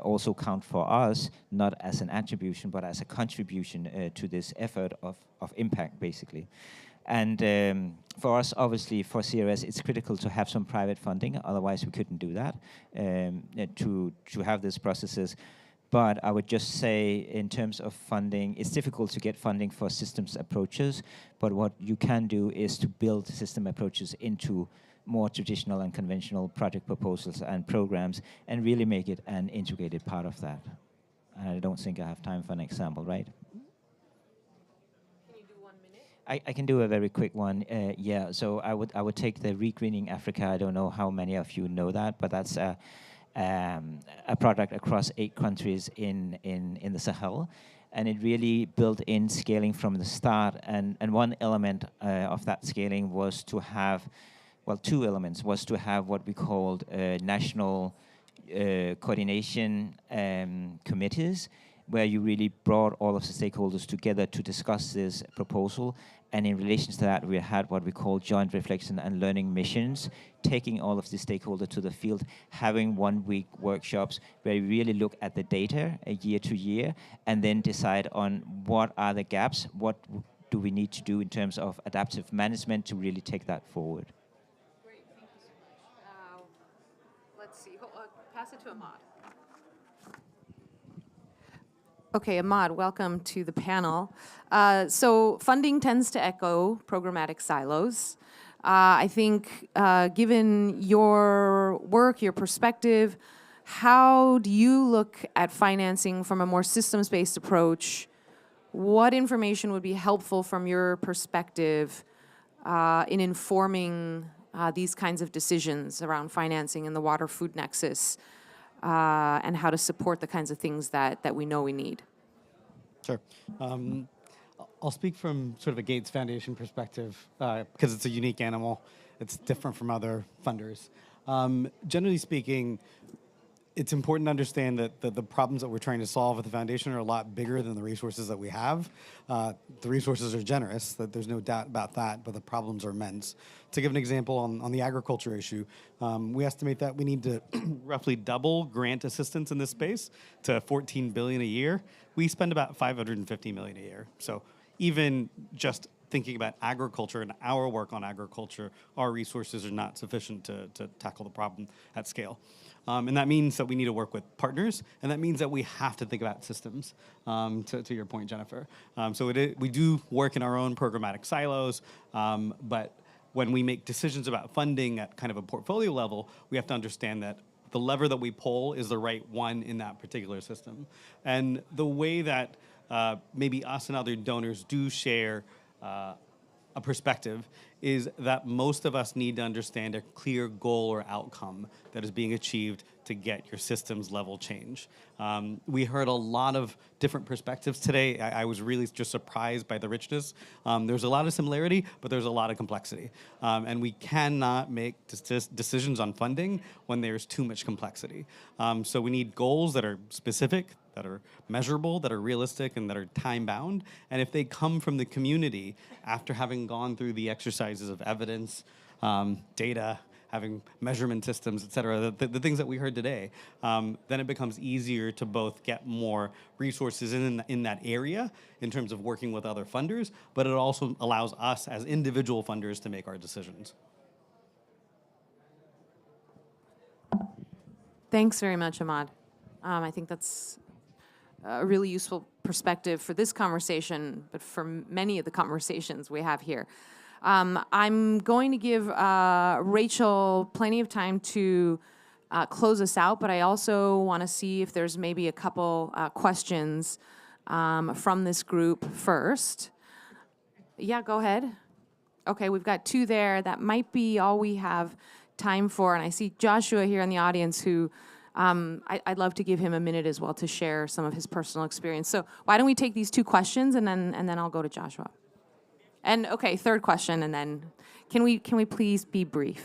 also count for us, not as an attribution, but as a contribution to this effort of impact, basically. And for us, obviously, for CRS, it's critical to have some private funding, otherwise we couldn't do that, to have these processes. But I would just say, in terms of funding, it's difficult to get funding for systems approaches, but what you can do is to build system approaches into more traditional and conventional project proposals and programs, and really make it an integrated part of that. And I don't think I have time for an example, right? Can you do 1 minute? I can do a very quick one. Yeah, so I would take the Regreening Africa. I don't know how many of you know that, but that's a product across 8 countries in the Sahel, and it really built in scaling from the start. And one element of that scaling was to have, well, 2 elements, was to have what we called national coordination committees, where you really brought all of the stakeholders together to discuss this proposal. And in relation to that, we had what we call joint reflection and learning missions, taking all of the stakeholders to the field, having 1-week workshops where we really look at the data year to year, and then decide on what are the gaps, what do we need to do in terms of adaptive management to really take that forward. Great, thank you so much. Let's see, pass it to Ahmad. Okay, Ahmad, welcome to the panel. So funding tends to echo programmatic silos. I think given your work, your perspective, how do you look at financing from a more systems-based approach? What information would be helpful from your perspective in informing these kinds of decisions around financing in the water-food nexus? And how to support the kinds of things that we know we need. Sure. I'll speak from sort of a Gates Foundation perspective because it's a unique animal. It's different from other funders. Generally speaking, it's important to understand that the problems that we're trying to solve at the foundation are a lot bigger than the resources that we have. The resources are generous, that there's no doubt about that, but the problems are immense. To give an example on the agriculture issue, we estimate that we need to roughly double grant assistance in this space to $14 billion a year. We spend about $550 million a year. So even just thinking about agriculture and our work on agriculture, our resources are not sufficient to tackle the problem at scale. And that means that we need to work with partners, and that means that we have to think about systems, to your point, Jennifer. So we do work in our own programmatic silos, but when we make decisions about funding at kind of a portfolio level, we have to understand that the lever that we pull is the right one in that particular system. And the way that maybe us and other donors do share a perspective is that most of us need to understand a clear goal or outcome that is being achieved to get your systems level change. We heard a lot of different perspectives today. I was really just surprised by the richness. There's a lot of similarity, but there's a lot of complexity. And we cannot make decisions on funding when there's too much complexity. So we need goals that are specific, that are measurable, that are realistic, and that are time-bound. And if they come from the community after having gone through the exercises of evidence, data, having measurement systems, et cetera, the things that we heard today, then it becomes easier to both get more resources in that area in terms of working with other funders, but it also allows us as individual funders to make our decisions. Thanks very much, Ahmad. I think that's a really useful perspective for this conversation, but for many of the conversations we have here. I'm going to give Rachel plenty of time to close us out, but I also want to see if there's maybe a couple questions from this group first. Yeah, go ahead. Okay, we've got two there. That might be all we have time for. And I see Joshua here in the audience who I'd love to give him a minute as well to share some of his personal experience. So why don't we take these two questions and then I'll go to Joshua. And okay, third question, and then can we please be brief?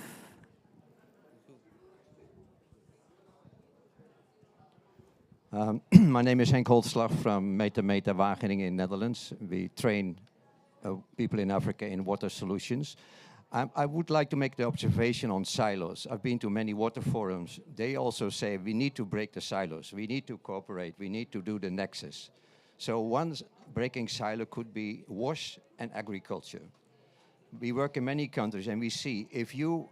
My name is Henk Holtslag from Meta Wageningen in Netherlands. We train people in Africa in water solutions. I would like to make the observation on silos. I've been to many water forums. They also say we need to break the silos. We need to cooperate. We need to do the nexus. So one breaking silo could be wash and agriculture. We work in many countries and we see if you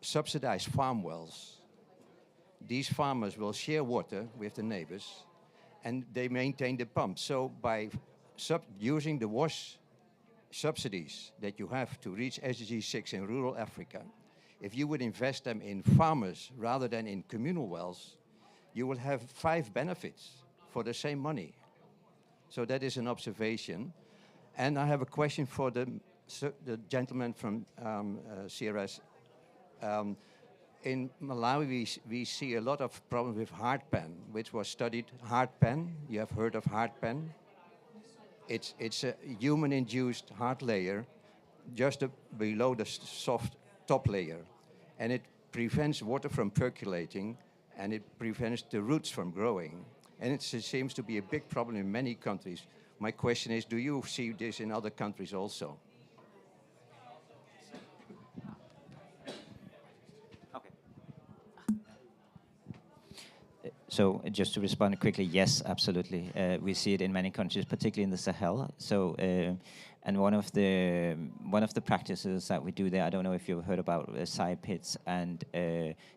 subsidize farm wells, these farmers will share water with the neighbors and they maintain the pump. So by using the wash subsidies that you have to reach SDG 6 in rural Africa, if you would invest them in farmers rather than in communal wells, you will have 5 benefits for the same money. So that is an observation. And I have a question for the gentleman from CRS. In Malawi, we see a lot of problems with heartpan, which was studied. Heartpan, you have heard of heartpan? It's a human-induced heart layer just below the soft top layer. And it prevents water from percolating, and it prevents the roots from growing. And it seems to be a big problem in many countries. My question is, do you see this in other countries also? So just to respond quickly, yes, absolutely. We see it in many countries, particularly in the Sahel. So, and one of the practices that we do there, I don't know if you've heard about Sai pits and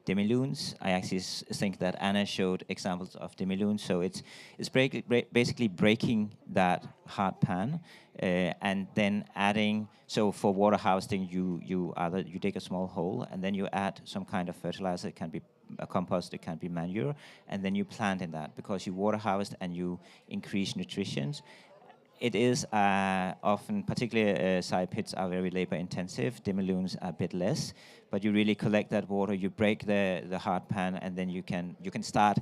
demi-lunes. I actually think that Anna showed examples of demi-lunes. So it's basically breaking that hard pan and then adding. So for water harvesting, you dig a small hole and then you add some kind of fertilizer. It can be a compost, it can be manure, and then you plant in that because you water harvest and you increase nutrition. It is often, particularly Sai pits are very labor intensive, demi-lunes are a bit less, but you really collect that water, you break the hard pan, and then you can start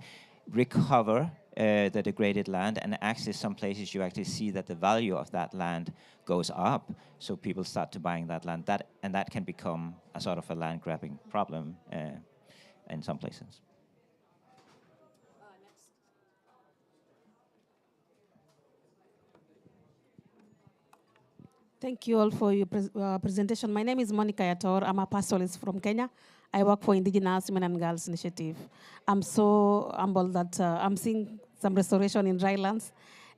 recover the degraded land, and actually some places you actually see that the value of that land goes up, so people start to buying that land, and that can become a sort of a land grabbing problem in some places. Thank you all for your presentation. My name is Monica Yator. I'm a pastoralist from Kenya. I work for Indigenous Women and Girls Initiative. I'm so humbled that I'm seeing some restoration in dry lands.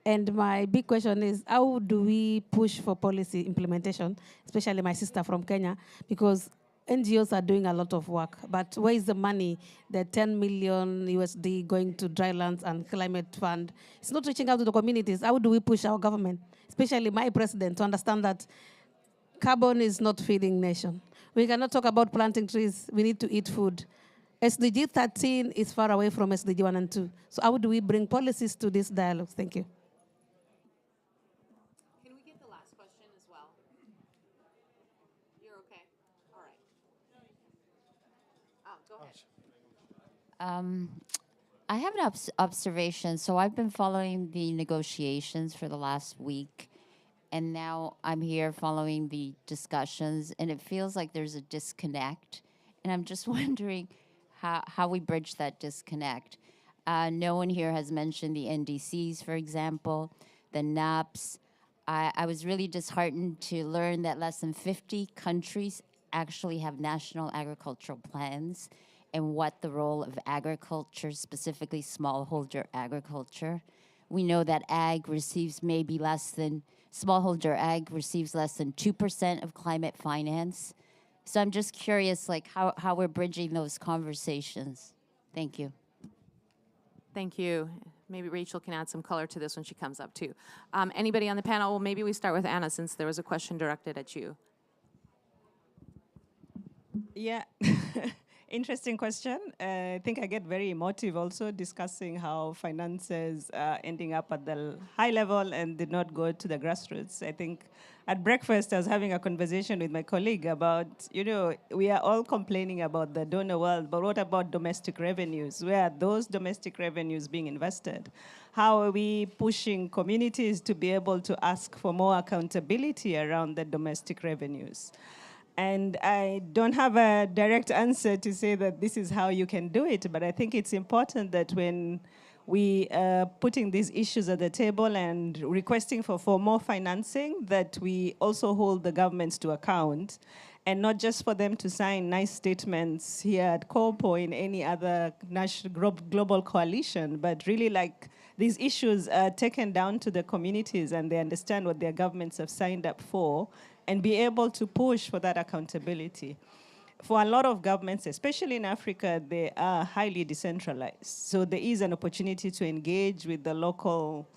And my big question is, how do we push for policy implementation, especially my sister from Kenya, because NGOs are doing a lot of work, but where is the money, the 10 million USD going to dry lands and climate fund? It's not reaching out to the communities. How do we push our government, especially my president, to understand that carbon is not feeding nation? We cannot talk about planting trees. We need to eat food. SDG 13 is far away from SDG 1 and 2. So how do we bring policies to this dialogue? Thank you. Can we get the last question as well? You're okay? All right. Oh, go ahead. I have an observation. So I've been following the negotiations for the last week, and now I'm here following the discussions, and it feels like there's a disconnect. And I'm just wondering how we bridge that disconnect. No one here has mentioned the NDCs, for example, the NAPs. I was really disheartened to learn that less than 50 countries actually have national agricultural plans, and what the role of agriculture, specifically smallholder agriculture. We know that smallholder ag receives less than 2% of climate finance. So I'm just curious, like, how we're bridging those conversations. Thank you. Thank you. Maybe Rachel can add some color to this when she comes up too. Anybody on the panel? Well, maybe we start with Anna, since there was a question directed at you. Yeah. Interesting question. I think I get very emotive also discussing how finances are ending up at the high level and did not go to the grassroots. I think at breakfast I was having a conversation with my colleague about, we are all complaining about the donor world, but what about domestic revenues? Where are those domestic revenues being invested? How are we pushing communities to be able to ask for more accountability around the domestic revenues? And I don't have a direct answer to say that this is how you can do it, but I think it's important that when we are putting these issues at the table and requesting for more financing, that we also hold the governments to account, and not just for them to sign nice statements here at COP or in any other national global coalition, but really like these issues are taken down to the communities and they understand what their governments have signed up for, and be able to push for that accountability. For a lot of governments, especially in Africa, they are highly decentralized. So there is an opportunity to engage with the local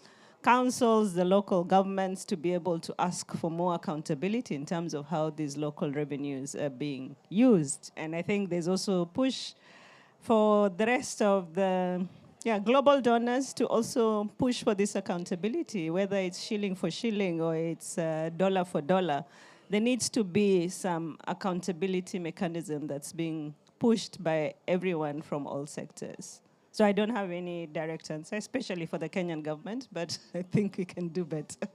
councils, the local governments, to be able to ask for more accountability in terms of how these local revenues are being used. And I think there's also a push for the rest of the global donors to also push for this accountability, whether it's shilling for shilling or it's dollar for dollar. There needs to be some accountability mechanism that's being pushed by everyone from all sectors. So I don't have any direct answer, especially for the Kenyan government, but I think we can do better.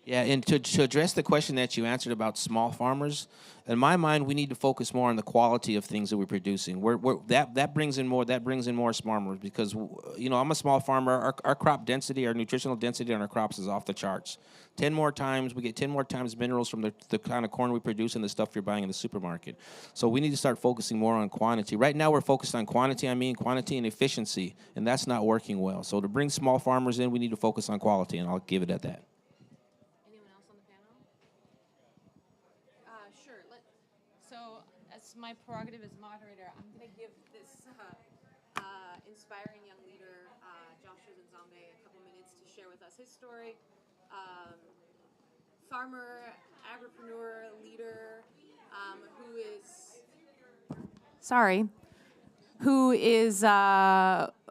Yeah, and to address the question that you answered about small farmers, in my mind, we need to focus more on the quality of things that we're producing. That brings in more small farmers because, I'm a small farmer. Our crop density, our nutritional density on our crops is off the charts. We get 10 more times minerals from the kind of corn we produce and the stuff you're buying in the supermarket. So we need to start focusing more on quantity. Right now, we're focused on quantity and efficiency, and that's not working well. So to bring small farmers in, we need to focus on quality, and I'll give it at that. My prerogative as moderator, I'm going to give this inspiring young leader, Joshua Nzambe, a couple minutes to share with us his story. Farmer, agripreneur, leader,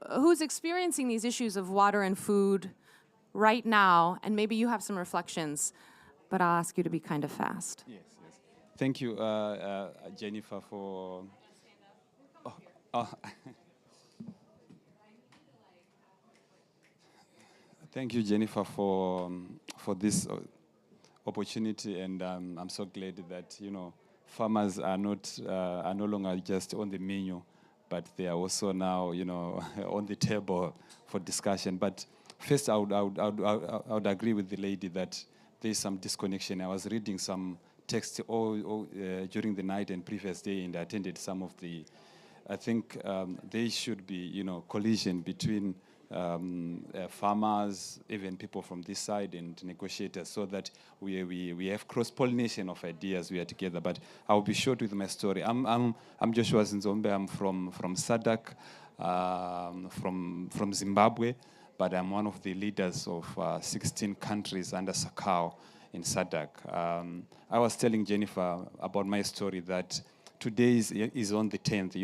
who's experiencing these issues of water and food right now, and maybe you have some reflections, but I'll ask you to be kind of fast. Yes. Thank you, Jennifer, for... Thank you, Jennifer, for this opportunity, and I'm so glad that farmers are no longer just on the menu, but they are also now on the table for discussion. But first, I would agree with the lady that there's some disconnection. I was reading some text during the night and previous day, and I attended some of the. I think there should be, collision between farmers, even people from this side, and negotiators, so that we have cross-pollination of ideas. We are together. But I'll be short with my story. I'm Joshua Zinzombe. I'm from SADC, from Zimbabwe, but I'm one of the leaders of 16 countries under SACAO in SADC. I was telling Jennifer about my story that today is on the 10th.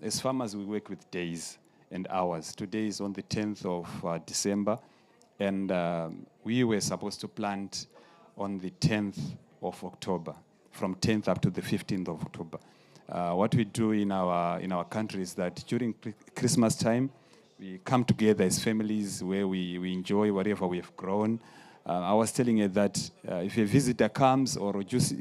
As farmers, we work with days and hours. Today is on the 10th of December, and we were supposed to plant on the 10th of October, from 10th up to the 15th of October. What we do in our country is that during Christmas time, we come together as families where we enjoy whatever we have grown. I was telling you that if a visitor comes or just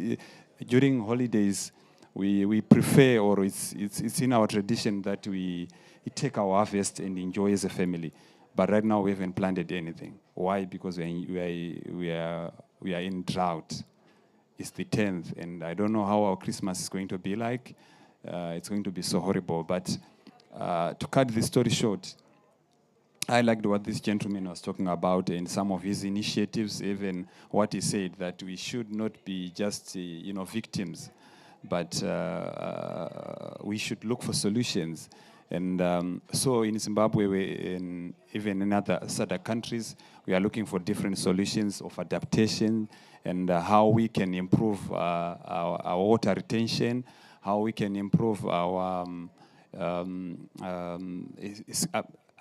during holidays, we prefer, or it's in our tradition that we take our harvest and enjoy as a family. But right now we haven't planted anything. Why? Because we are in drought. It's the 10th, and I don't know how our Christmas is going to be like. It's going to be so horrible. But to cut the story short, I liked what this gentleman was talking about in some of his initiatives, even what he said, that we should not be just, victims, but we should look for solutions. And so in Zimbabwe, even in other SADC countries, we are looking for different solutions of adaptation and how we can improve our water retention, how we can improve our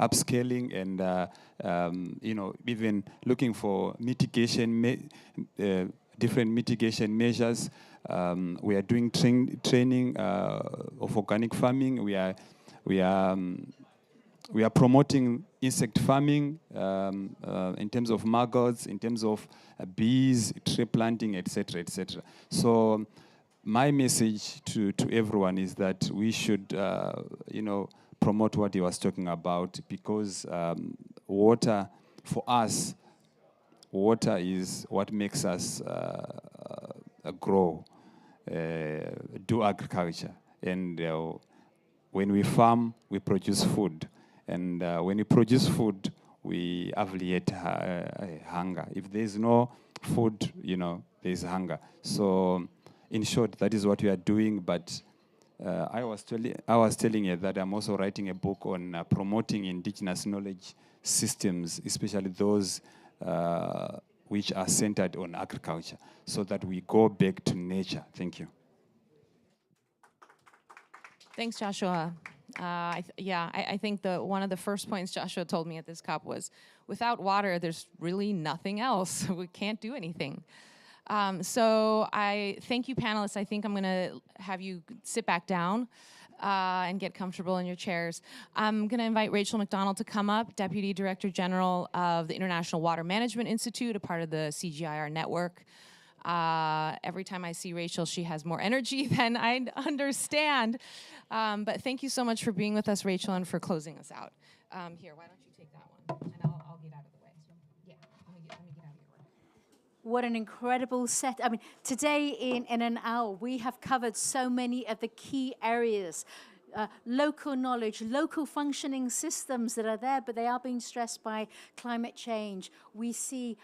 upscaling, and even looking for mitigation, different mitigation measures. We are doing training of organic farming. We are promoting insect farming in terms of maggots, in terms of bees, tree planting, etc., etc. So my message to everyone is that we should, promote what he was talking about, because water, for us, water is what makes us grow, do agriculture. And when we farm, we produce food. And when we produce food, we alleviate hunger. If there's no food, there's hunger. So in short, that is what we are doing. But I was telling you that I'm also writing a book on promoting indigenous knowledge systems, especially those which are centered on agriculture, so that we go back to nature. Thank you. Thanks, Joshua. I think one of the first points Joshua told me at this COP was, without water, there's really nothing else. We can't do anything. So I thank you, panelists. I think I'm going to have you sit back down and get comfortable in your chairs. I'm going to invite Rachel McDonald to come up, Deputy Director General of the International Water Management Institute, a part of the CGIAR network. Every time I see Rachel, she has more energy than I understand. But thank you so much for being with us, Rachel, and for closing us out. Here, why don't you take that one, and I'll get out of the way. Yeah, let me get out of your way. What an incredible set. I mean, today in an hour, we have covered so many of the key areas. Local knowledge, local functioning systems that are there, but they are being stressed by climate change. We see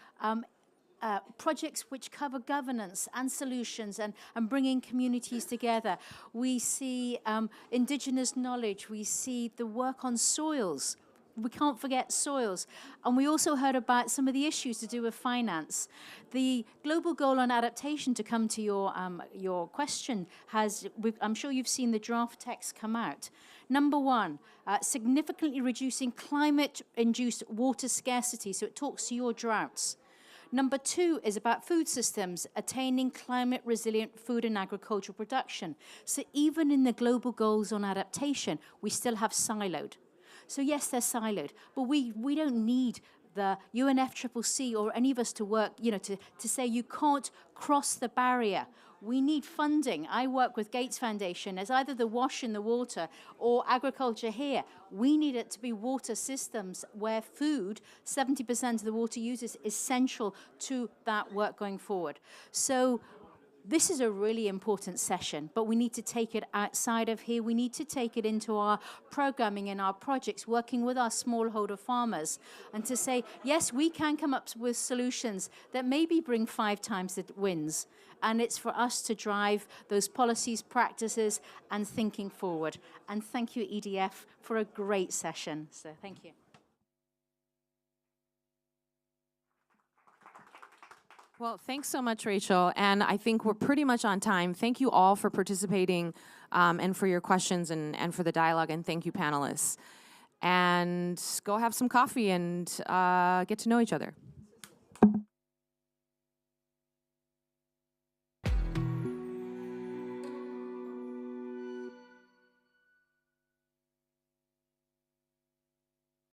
projects which cover governance and solutions and bringing communities together. We see indigenous knowledge. We see the work on soils. We can't forget soils. And we also heard about some of the issues to do with finance. The global goal on adaptation, to come to your question, I'm sure you've seen the draft text come out. Number one, significantly reducing climate-induced water scarcity, so it talks to your droughts. Number two is about food systems, attaining climate-resilient food and agricultural production. So even in the global goals on adaptation, we still have siloed. So yes, they're siloed, but we don't need the UNFCCC or any of us to work, to say you can't cross the barrier. We need funding. I work with Gates Foundation as either the wash in the water or agriculture here. We need it to be water systems where food, 70% of the water use, is essential to that work going forward. So this is a really important session, but we need to take it outside of here. We need to take it into our programming and our projects, working with our smallholder farmers, and to say, yes, we can come up with solutions that maybe bring 5 times the wins. And it's for us to drive those policies, practices, and thinking forward. And thank you, EDF, for a great session. So thank you. Well, thanks so much, Rachel. And I think we're pretty much on time. Thank you all for participating and for your questions and for the dialogue. And thank you, panelists. And go have some coffee and get to know each other.